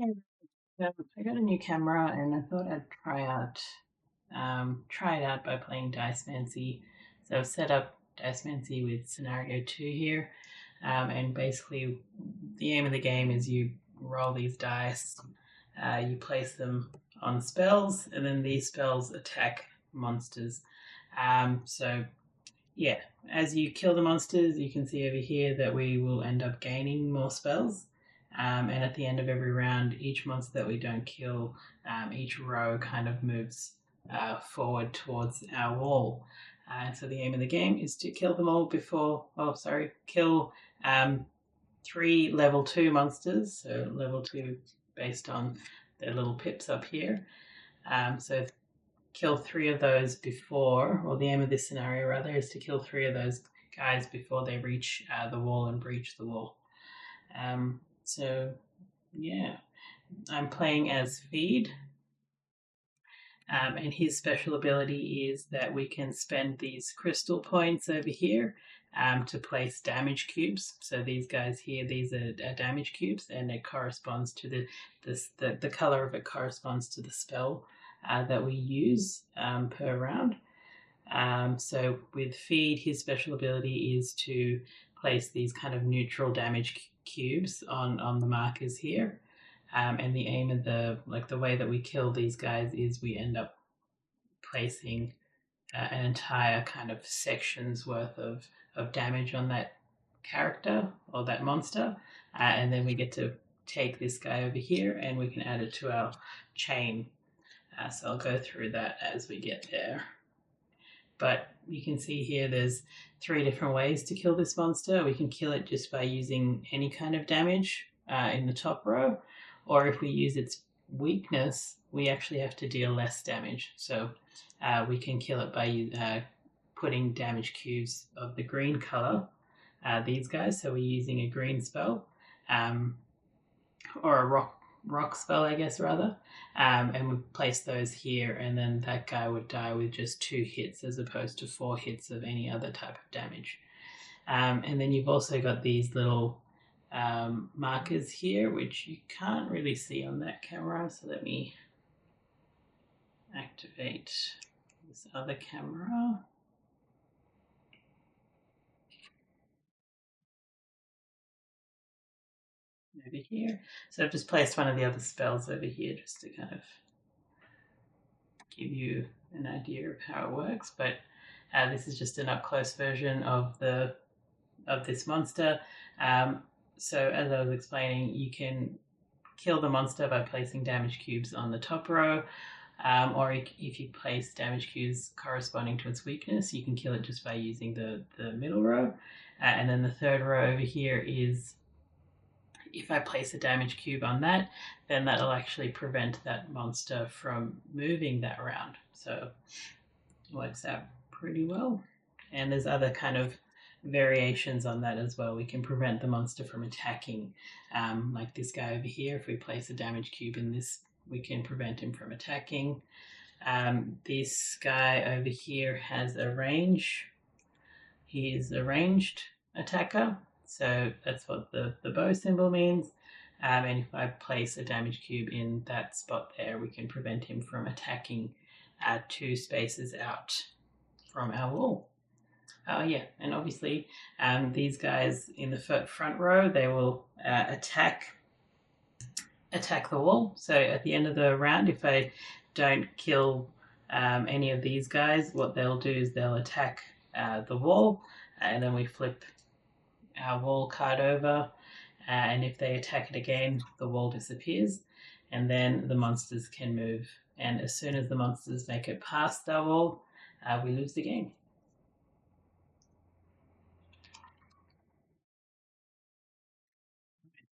Yeah, I got a new camera and I thought I'd try it out by playing Dicemancy. So I've set up Dicemancy with scenario 2 here, and basically the aim of the game is you roll these dice, you place them on spells, and then these spells attack monsters. So yeah, as you kill the monsters, you can see over here that we will end up gaining more spells. And at the end of every round, each monster that we don't kill, each row kind of moves forward towards our wall. So the aim of the game is to kill them all before, kill 3 level 2 monsters. So level 2 based on their little pips up here. So kill 3 of those before, or the aim of this scenario rather, is to kill 3 of those guys before they reach the wall and breach the wall. So yeah, I'm playing as Feed, and his special ability is that we can spend these crystal points over here to place damage cubes. So these guys here, these are damage cubes, and it corresponds to the color of it corresponds to the spell that we use per round. So with Feed, his special ability is to place these kind of neutral damage cubes on the markers here. And the aim of the way that we kill these guys is we end up placing an entire kind of section's worth of damage on that character or that monster. And then we get to take this guy over here and we can add it to our chain. So I'll go through that as we get there. But you can see here there's 3 different ways to kill this monster. We can kill it just by using any kind of damage in the top row, or if we use its weakness, we actually have to deal less damage. So we can kill it by putting damage cubes of the green color, these guys. So we're using a green spell, or a rock spell, I guess, rather. And we place those here, and then that guy would die with just 2 hits as opposed to 4 hits of any other type of damage. And then you've also got these little markers here, which you can't really see on that camera. So let me activate this other camera. Over here. So I've just placed one of the other spells over here just to kind of give you an idea of how it works. But this is just an up-close version of this monster. So as I was explaining, you can kill the monster by placing damage cubes on the top row, or if you place damage cubes corresponding to its weakness, you can kill it just by using the middle row. And then the third row over here is, if I place a damage cube on that, then that'll actually prevent that monster from moving that round. So it works out pretty well. And there's other kind of variations on that as well. We can prevent the monster from attacking, like this guy over here. If we place a damage cube in this, we can prevent him from attacking. This guy over here has a range. He is a ranged attacker, so that's what the bow symbol means. And if I place a damage cube in that spot there, we can prevent him from attacking 2 spaces out from our wall. Oh yeah, and obviously these guys in the front row, they will attack the wall. So at the end of the round, if I don't kill any of these guys, what they'll do is they'll attack the wall, and then we flip our wall card over, and if they attack it again, the wall disappears, and then the monsters can move. And as soon as the monsters make it past our wall, we lose the game.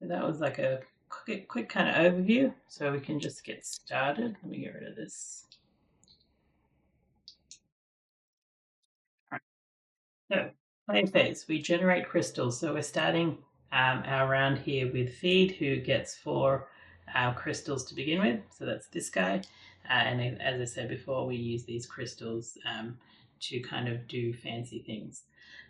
So that was like a quick kind of overview, so we can just get started. Let me get rid of this. All right. So play phase, we generate crystals. So we're starting our round here with Feed, who gets 4 crystals to begin with. So that's this guy. And as I said before, we use these crystals to kind of do fancy things.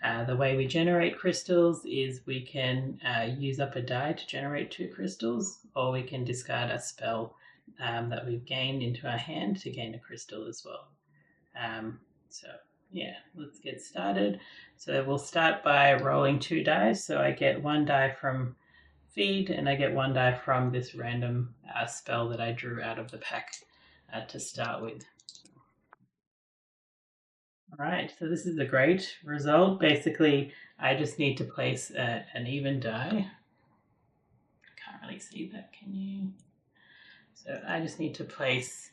The way we generate crystals is we can use up a die to generate 2 crystals, or we can discard a spell that we've gained into our hand to gain a crystal as well. So yeah, let's get started. So we'll start by rolling 2 dice. So I get 1 die from feed, and I get 1 die from this random spell that I drew out of the pack to start with. All right, so this is a great result. Basically, I just need to place an even die. Can't really see that, can you? So I just need to place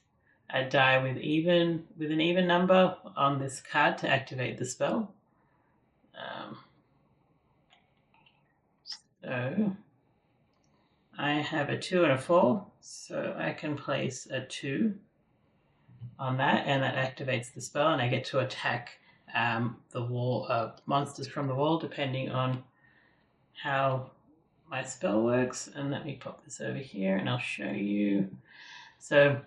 a die with an even number on this card to activate the spell. So I have a 2 and a 4, so I can place a 2 on that, and that activates the spell, and I get to attack the wall monsters from the wall, depending on how my spell works. And let me pop this over here, and I'll show you. So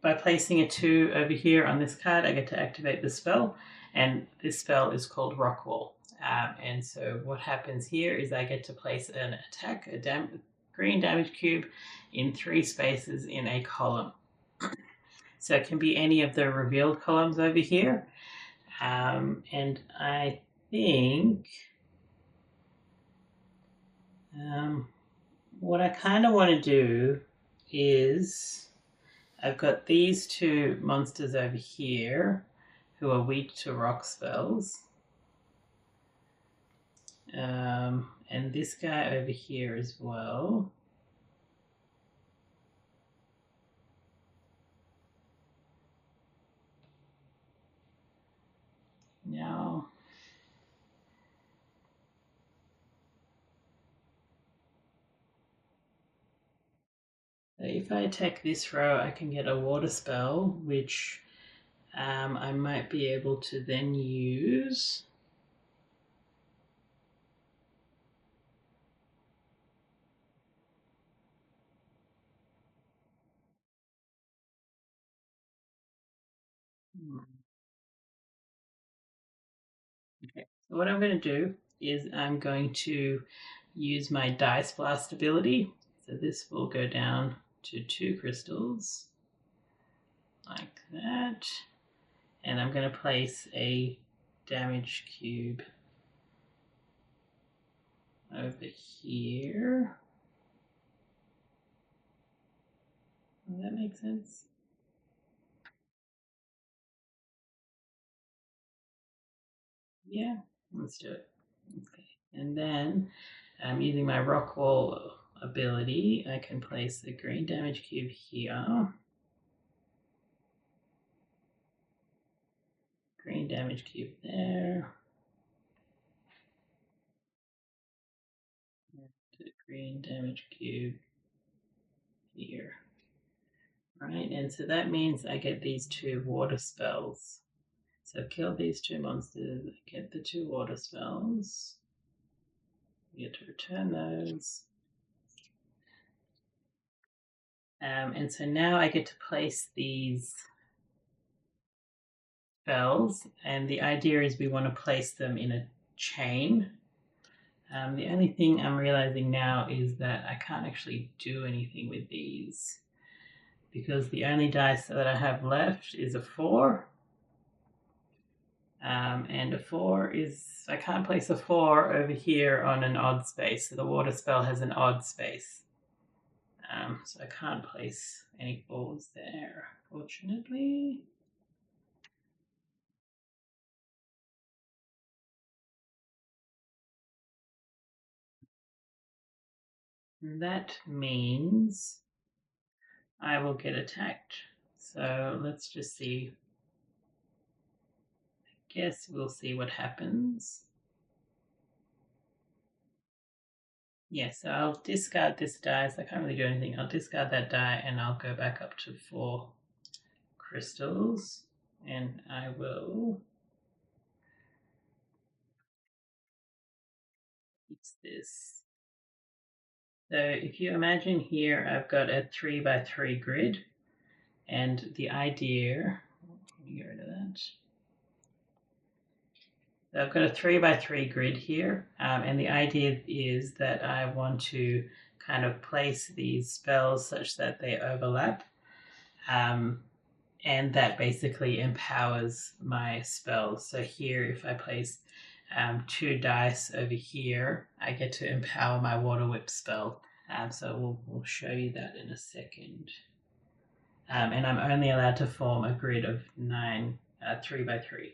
by placing a 2 over here on this card, I get to activate the spell, and this spell is called Rock Wall. And so what happens here is I get to place an attack, green damage cube, in 3 spaces in a column. So it can be any of the revealed columns over here. And I think what I kind of want to do is I've got these 2 monsters over here who are weak to rock spells. And this guy over here as well. Now, if I attack this row, I can get a water spell, which I might be able to then use. Okay, so what I'm going to do is I'm going to use my Dice Blast ability. So this will go down to 2 crystals, like that. And I'm going to place a damage cube over here. Does that make sense? Yeah, let's do it. Okay, and then using my Rock Wall ability, I can place a green damage cube here. Green damage cube there. And a green damage cube here. Right, and so that means I get these 2 water spells. So kill these 2 monsters, I get the 2 water spells. We get to return those. And so now I get to place these spells, and the idea is we want to place them in a chain. The only thing I'm realizing now is that I can't actually do anything with these because the only dice that I have left is a 4. And a 4 is, I can't place a 4 over here on an odd space. So the water spell has an odd space. So I can't place any 4s there, fortunately. That means I will get attacked. So let's just see. I guess we'll see what happens. Yeah, so I'll discard this die, so I can't really do anything. I'll discard that die and I'll go back up to 4 crystals, and I will fix this. So if you imagine here, I've got a 3x3 grid, and the idea, let me get rid of that. So I've got a 3x3 grid here, and the idea is that I want to kind of place these spells such that they overlap, and that basically empowers my spells. So here, if I place 2 dice over here, I get to empower my Water Whip spell. So we'll show you that in a second. And I'm only allowed to form a grid of 9, 3x3.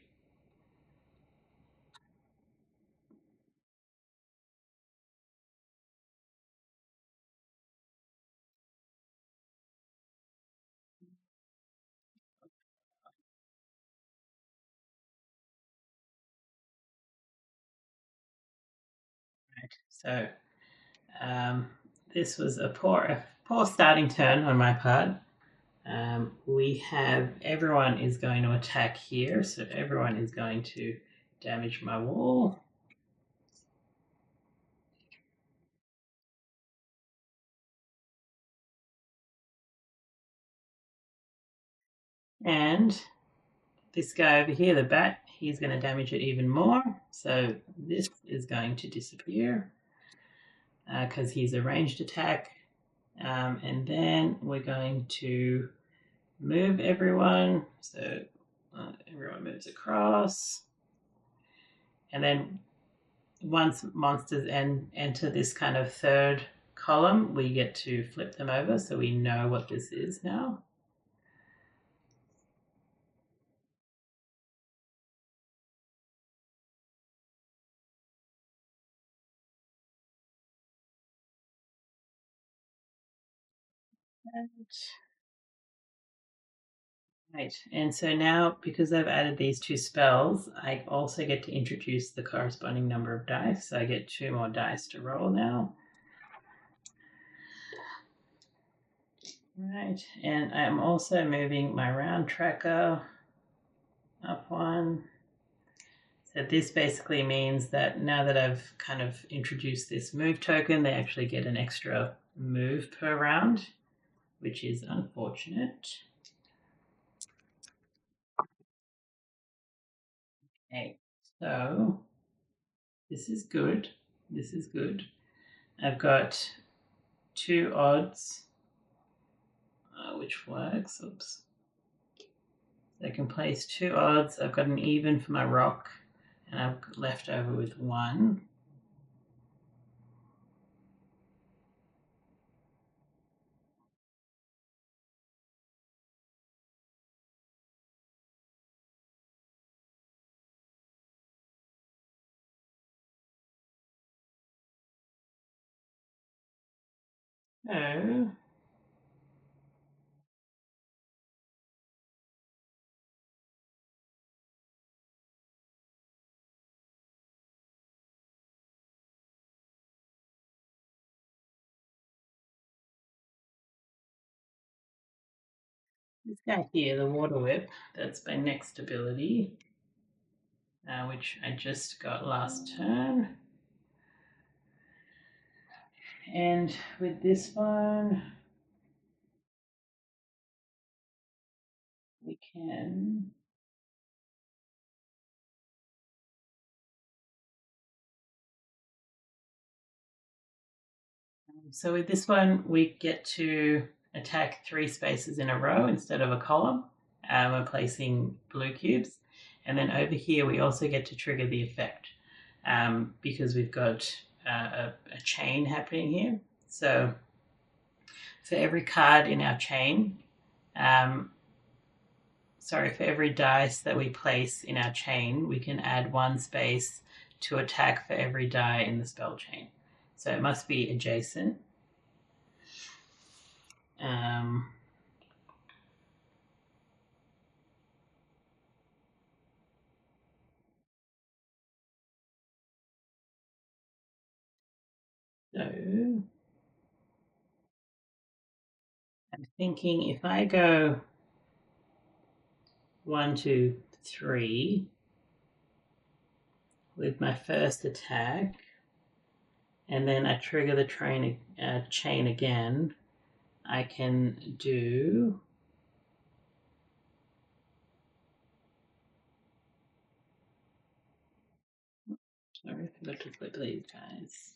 Right. So this was a poor starting turn on my part. We have everyone is going to attack here, so everyone is going to damage my wall. And this guy over here, the bat, he's going to damage it even more. So this is going to disappear because he's a ranged attack. And then we're going to move everyone. So everyone moves across. And then once monsters enter this kind of third column, we get to flip them over so we know what this is now. Right, and so now because I've added these 2 spells, I also get to introduce the corresponding number of dice. So I get 2 more dice to roll now. Right, and I'm also moving my round tracker up 1. So this basically means that now that I've kind of introduced this move token, they actually get an extra move per round, which is unfortunate. Okay, so this is good. This is good. I've got 2 odds, which works. Oops. So I can place 2 odds. I've got an even for my rock, and I've left over with 1. So this guy here, the Water Whip, that's my next ability, which I just got last turn. And with this one, we can so with this one, we get to attack 3 spaces in a row instead of a column. We're placing blue cubes. And then over here, we also get to trigger the effect because we've got a chain happening here. So for every card in our chain, for every dice that we place in our chain, we can add 1 space to attack for every die in the spell chain. So it must be adjacent. So I'm thinking if I go 1, 2, 3 with my first attack, and then I trigger the chain again, I can do Sorry, I forgot to flip these guys.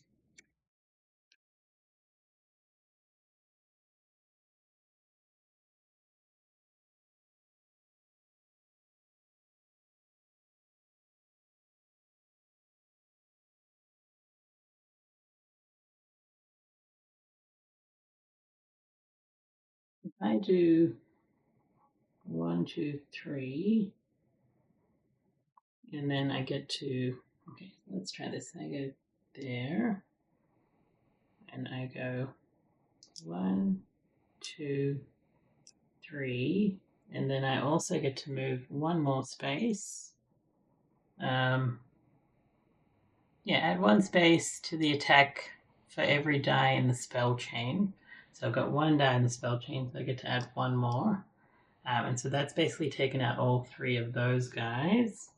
If I do 1, 2, 3, and then I get to, okay, let's try this. I go there, and I go 1, 2, 3, and then I also get to move one more space. Yeah, add one space to the attack for every die in the spell chain. So I've got one die in the spell chain, so I get to add one more. And so that's basically taken out all 3 of those guys.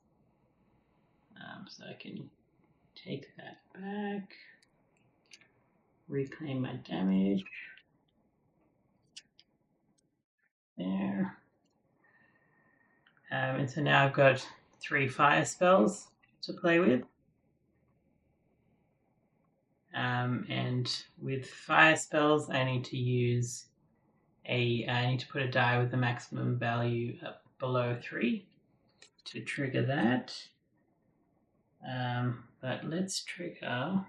So I can take that back, reclaim my damage. There. And so now I've got 3 fire spells to play with. And with fire spells, I need to put a die with the maximum value up below 3 to trigger that. But let's trigger.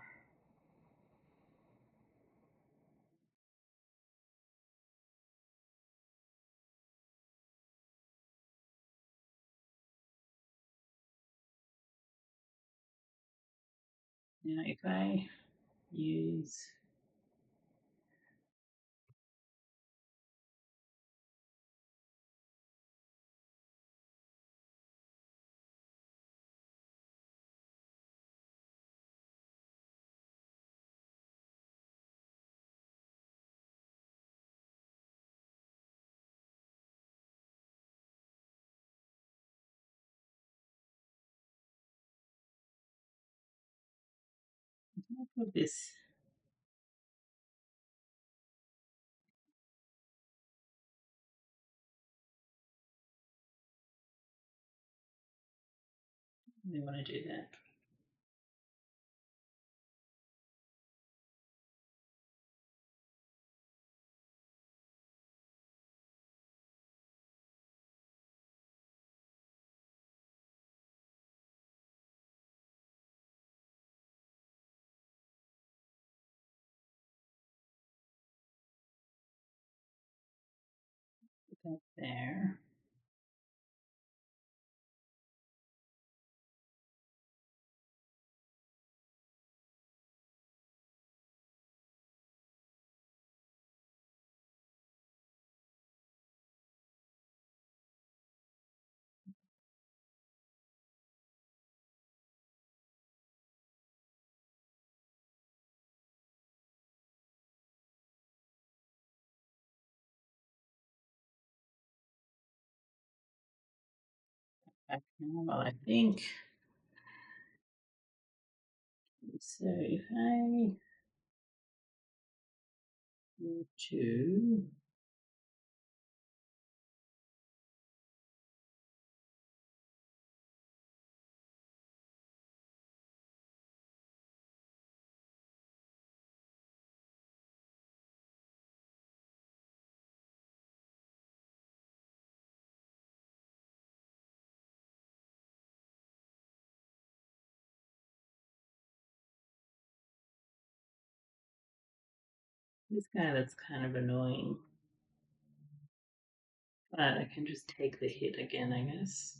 Now, if I use put this. We want to do that. Put that there. Back now, well, I think. So if I go to this guy, that's kind of annoying. But I can just take the hit again, I guess.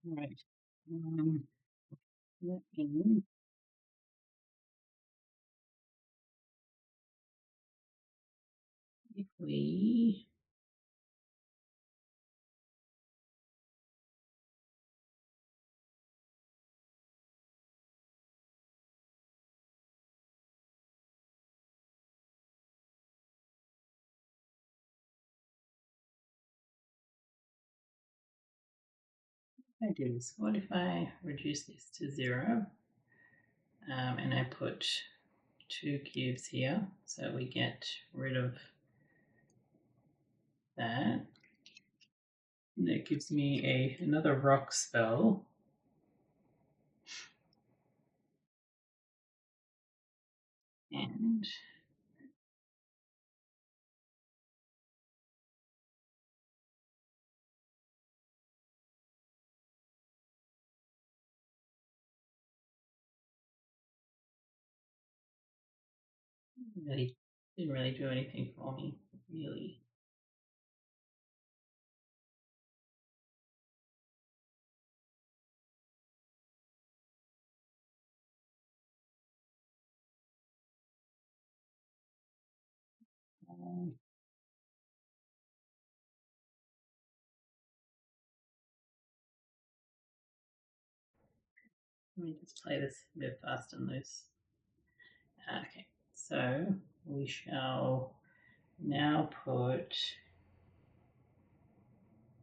Right. Let me if we I do this, what if I reduce this to 0 and I put 2 cubes here so we get rid of that. And that gives me another rock spell. And really didn't really do anything for me, really. Um, Let me just play this a bit fast and loose. Okay, so we shall now put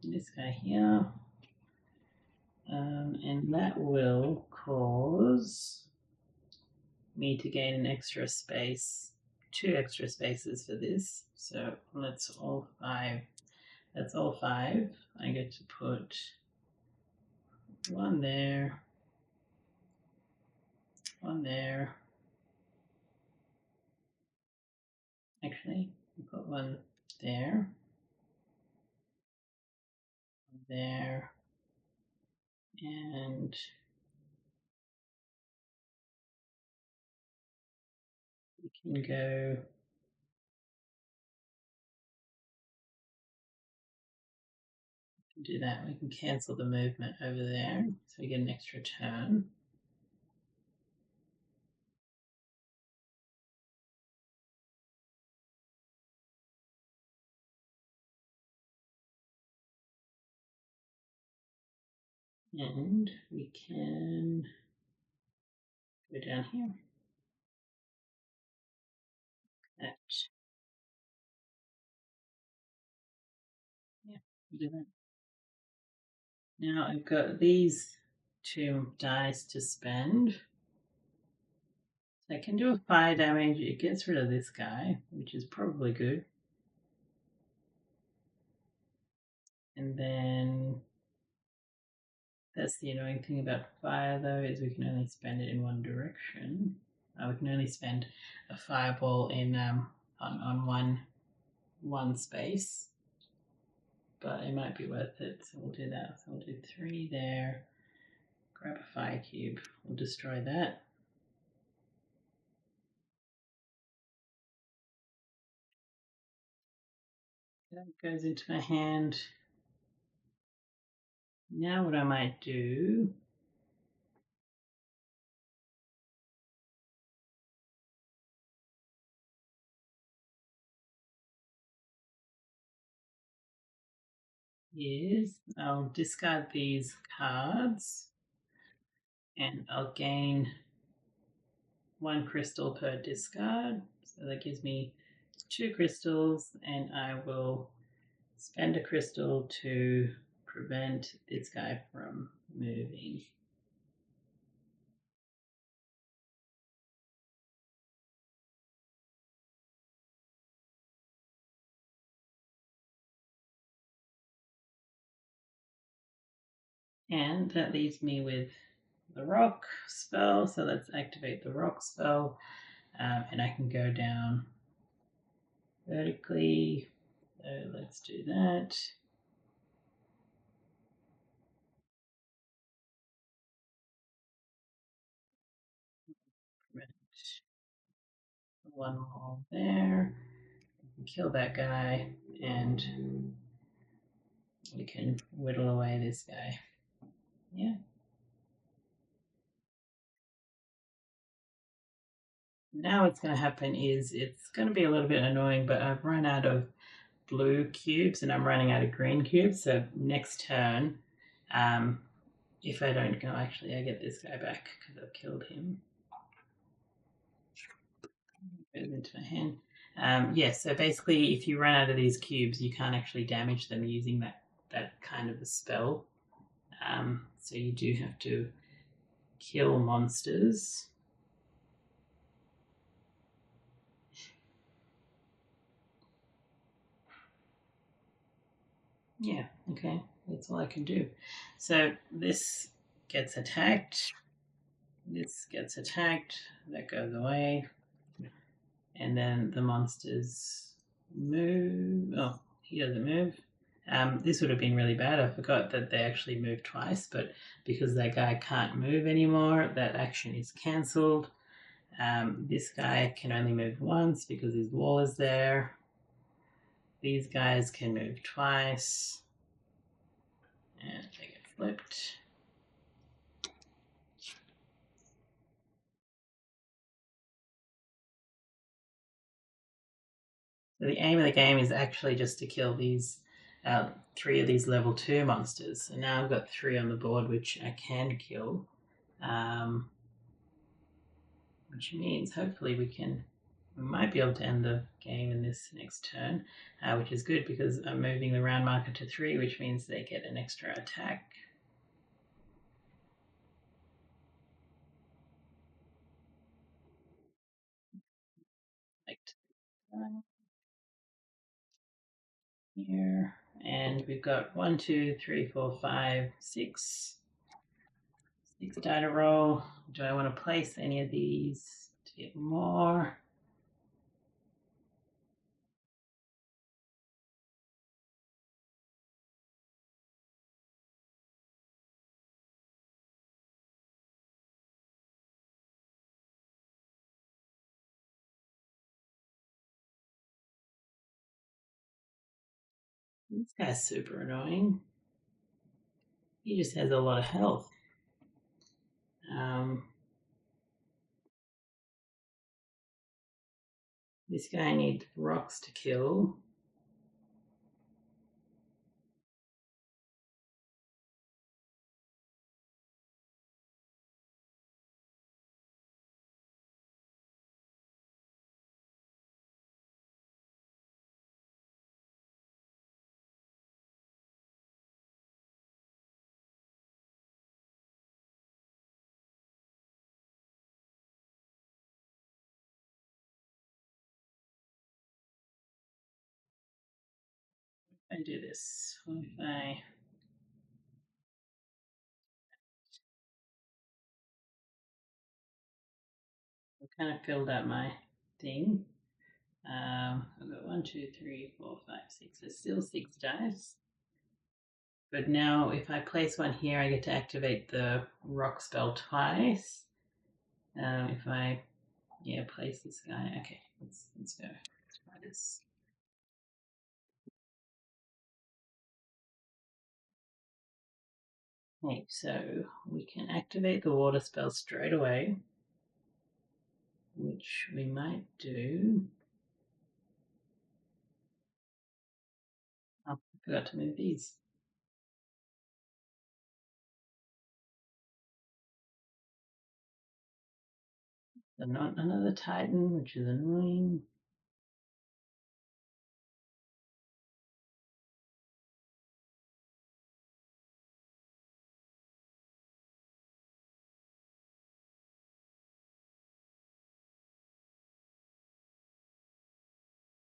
this guy here, and that will cause me to gain an extra space, 2 extra spaces for this. So that's all 5. That's all 5. I get to put 1 there, 1 there. Actually, put 1 there, 1 there, and we can go do that. We can cancel the movement over there, so we get an extra turn. And we can go down here. That, yeah, do that. Now I've got these 2 dice to spend. I can do a fire damage. It gets rid of this guy, which is probably good. And then that's the annoying thing about fire, though, is we can only spend it in one direction. We can only spend a fireball in on one space, but it might be worth it. So we'll do that. So we'll do 3 there. Grab a fire cube. We'll destroy that. That goes into my hand. Now what I might do is I'll discard these cards and I'll gain 1 crystal per discard. So that gives me 2 crystals, and I will spend a crystal to prevent this guy from moving. And that leaves me with the rock spell. So let's activate the rock spell, and I can go down vertically. So let's do that. One more there. Kill that guy, and we can whittle away this guy. Yeah. Now what's going to happen is it's going to be a little bit annoying, but I've run out of blue cubes and I'm running out of green cubes. So next turn, if I don't go, actually I get this guy back because I've killed him. Put him into my hand. Yeah, so basically if you run out of these cubes, you can't actually damage them using that kind of a spell. So you do have to kill monsters. Yeah, okay, that's all I can do. So this gets attacked, this gets attacked, that goes away, and then the monsters move. Oh, he doesn't move. This would have been really bad. I forgot that they actually move twice, but because that guy can't move anymore, that action is cancelled. This guy can only move once because his wall is there. These guys can move twice. And they get flipped. So the aim of the game is actually just to kill these 3 of these level 2 monsters. And now I've got 3 on the board which I can kill. Which means hopefully we might be able to end the game in this next turn, which is good because I'm moving the round marker to 3, which means they get an extra attack. Here, and we've got 1, 2, 3, 4, 5, 6. 6 die to roll. Do I want to place any of these to get more? This guy's super annoying. He just has a lot of health. This guy needs rocks to kill. If I do this, if I kind of filled out my thing. I've got 1, 2, 3, 4, 5, 6. There's still 6 dice. But now if I place one here, I get to activate the rock spell twice. If I place this guy. Okay, let's go. Let's try this. Okay, so we can activate the water spell straight away, which we might do. Oh, I forgot to move these. So not another Titan, which is annoying.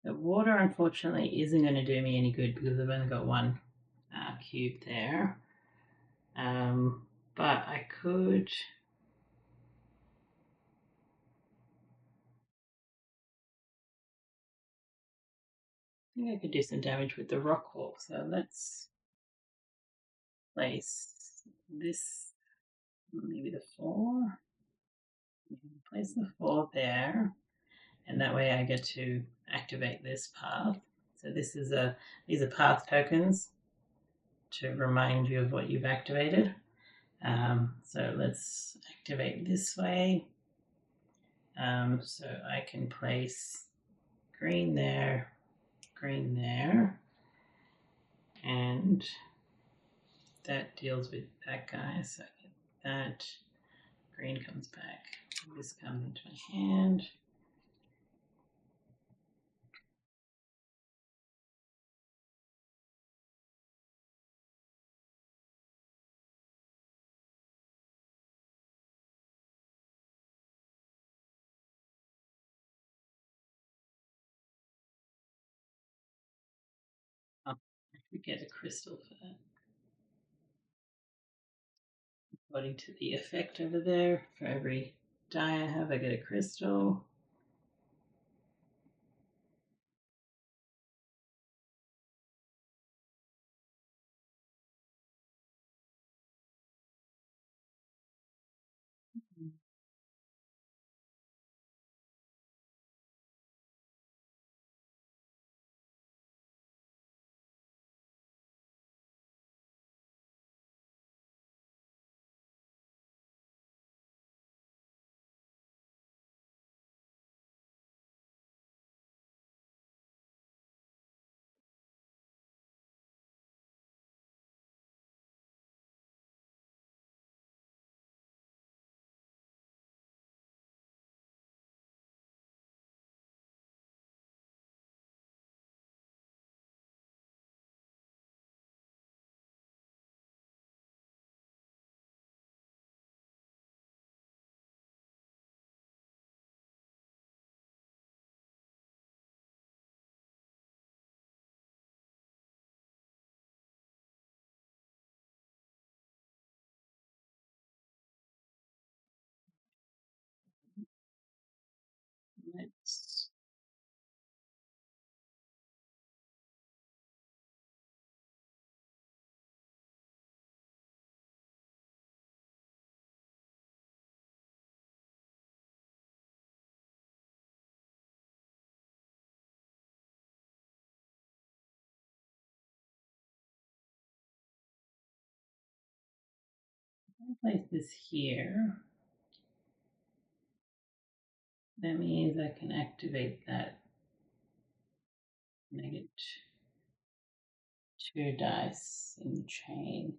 The water, unfortunately, isn't going to do me any good because I've only got one cube there. But I could. I think I could do some damage with the rock hawk. So let's place this, maybe the 4. Place the 4 there, and that way I get to activate this path. So these are path tokens to remind you of what you've activated. So let's activate this way. So I can place green there, and that deals with that guy. So I get that. Green comes back. This comes into my hand. Oh, I could get a crystal for that. According to the effect over there, for every die I have, I get a crystal. Let's place this here. That means I can activate that. And I get 2 dice in the chain.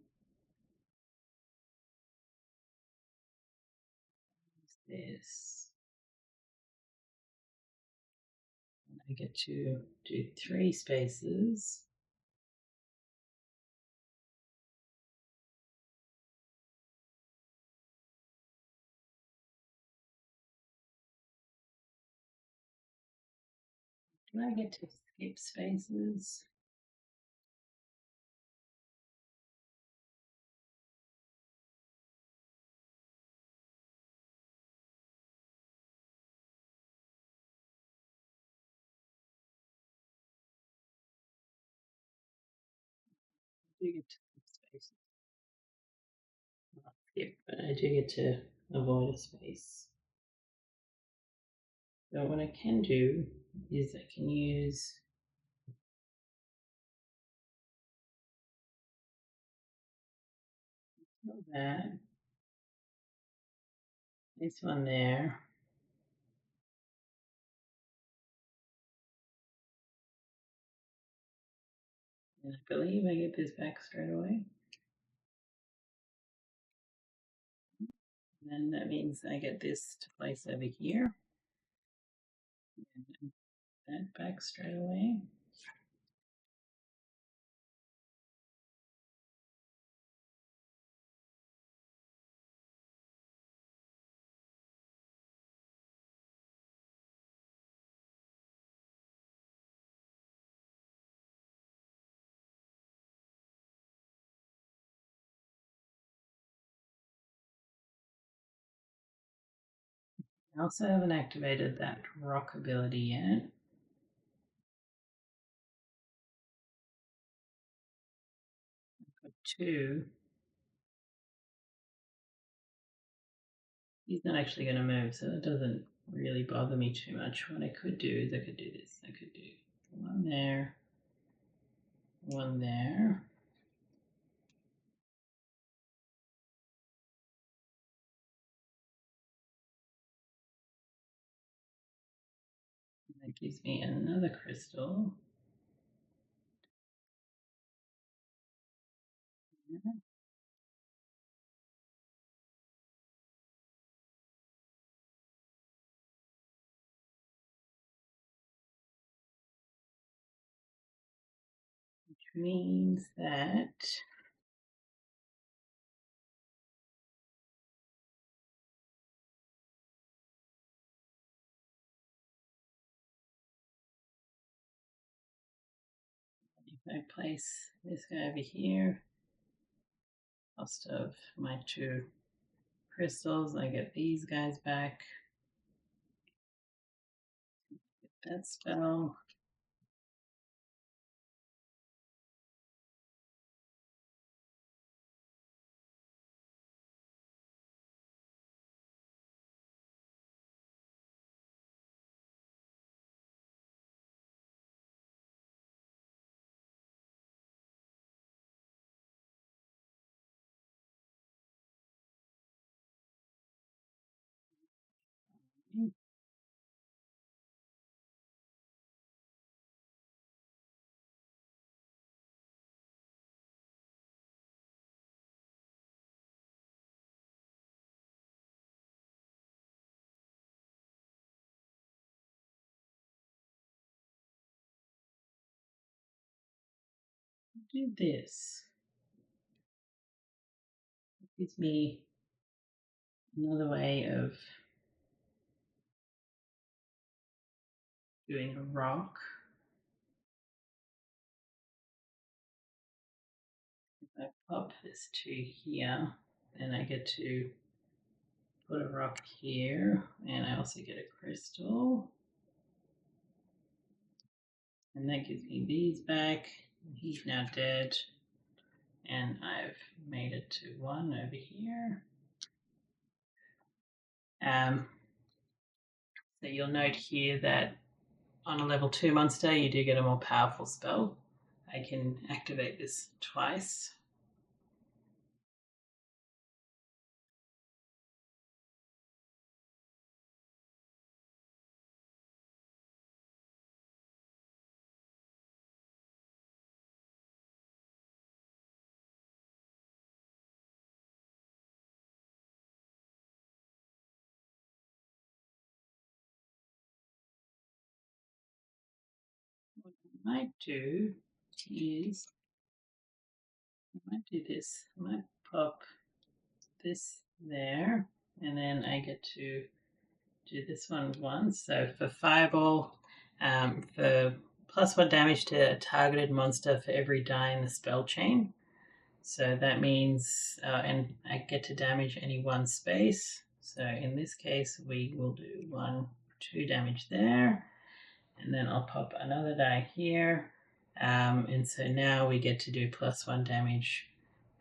This. And I get to do 3 spaces. Do I get to skip spaces? I do get to skip spaces. Not skip, but I do get to avoid a space. So what I can do is I can use that, this one there, and I believe I get this back straight away. And then that means I get this to place over here, and that back straight away. I also haven't activated that rock ability yet. I've got 2. He's not actually going to move, so it doesn't really bother me too much. What I could do is I could do this. I could do 1 there, 1 there. gives me another crystal. Which means that if I place this guy over here, cost of my 2 crystals, I get these guys back. Get that spell. Do this. It gives me another way of doing a rock. If I pop this 2 here, then I get to put a rock here, and I also get a crystal. And that gives me these back. He's now dead. And I've made it to 1 over here. So you'll note here that on a level 2 monster, you do get a more powerful spell. I can activate this twice. What I might do is, I might do this. I might pop this there, and then I get to do this one once. So for Fireball, for +1 damage to a targeted monster for every die in the spell chain. So that means, and I get to damage any 1 space. So in this case, we will do 1, 2 damage there, and then I'll pop another die here. And so now we get to do +1 damage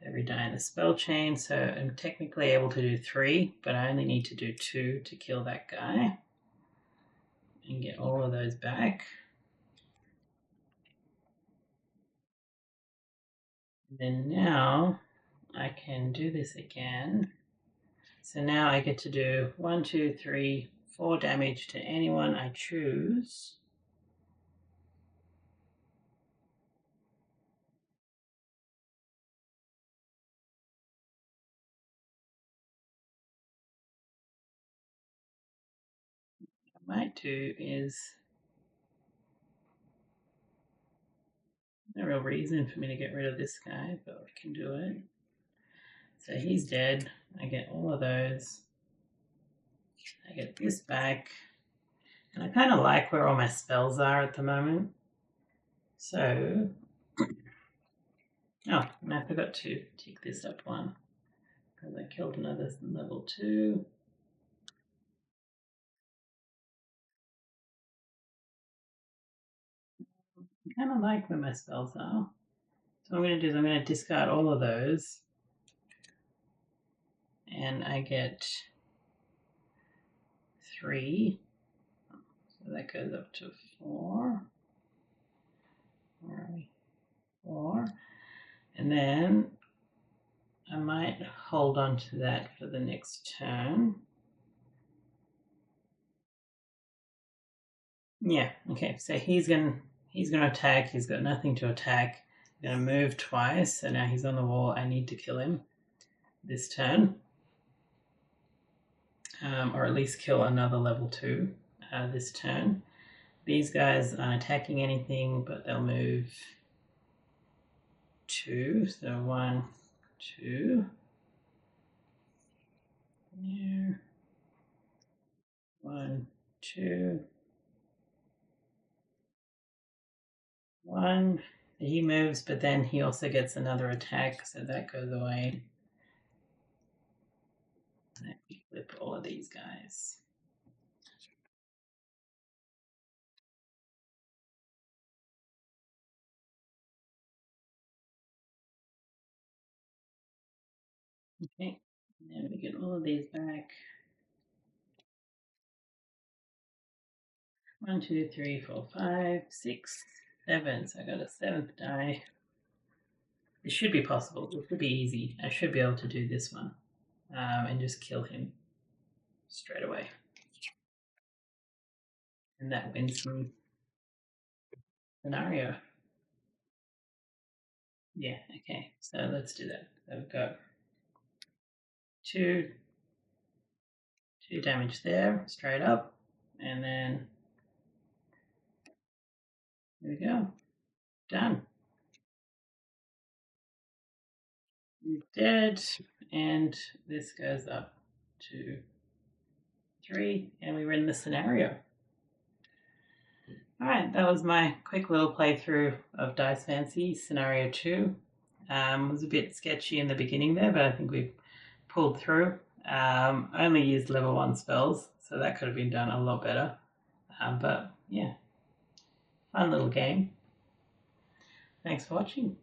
every die in the spell chain. So I'm technically able to do 3, but I only need to do 2 to kill that guy and get all of those back. And then now I can do this again. So now I get to do 1, 2, 3, 4 damage to anyone I choose. What I might do is, no real reason for me to get rid of this guy, but we can do it. So he's dead. I get all of those. I get this back. And I kind of like where all my spells are at the moment. So, oh, and I forgot to tick this up 1 because I killed another level 2. I kind of like where my spells are. So what I'm going to do is I'm going to discard all of those. And I get 3. So that goes up to 4. Where are we? 4. And then I might hold on to that for the next turn. Yeah, okay, so he's gonna attack. He's got nothing to attack. I'm gonna move twice, so now he's on the wall. I need to kill him this turn. Or at least kill another level 2 this turn. These guys aren't attacking anything, but they'll move 2. So 1, 2. There. 1, 2. 1. He moves, but then he also gets another attack, so that goes away. Let me flip all of these guys. Okay, now we get all of these back. 1, 2, 3, 4, 5, 6, 7. So I got a 7th die. It should be possible. It should be easy. I should be able to do this one and just kill him straight away. And that wins me scenario. Yeah, okay. So let's do that. So we've got 2 damage there, straight up. And then there we go. Done. He's dead. And this goes up to 3. And we win the scenario. Alright, that was my quick little playthrough of Dicemancy Scenario 2. It was a bit sketchy in the beginning there, but I think we pulled through. I only used level 1 spells, so that could have been done a lot better. But yeah, fun little game. Thanks for watching.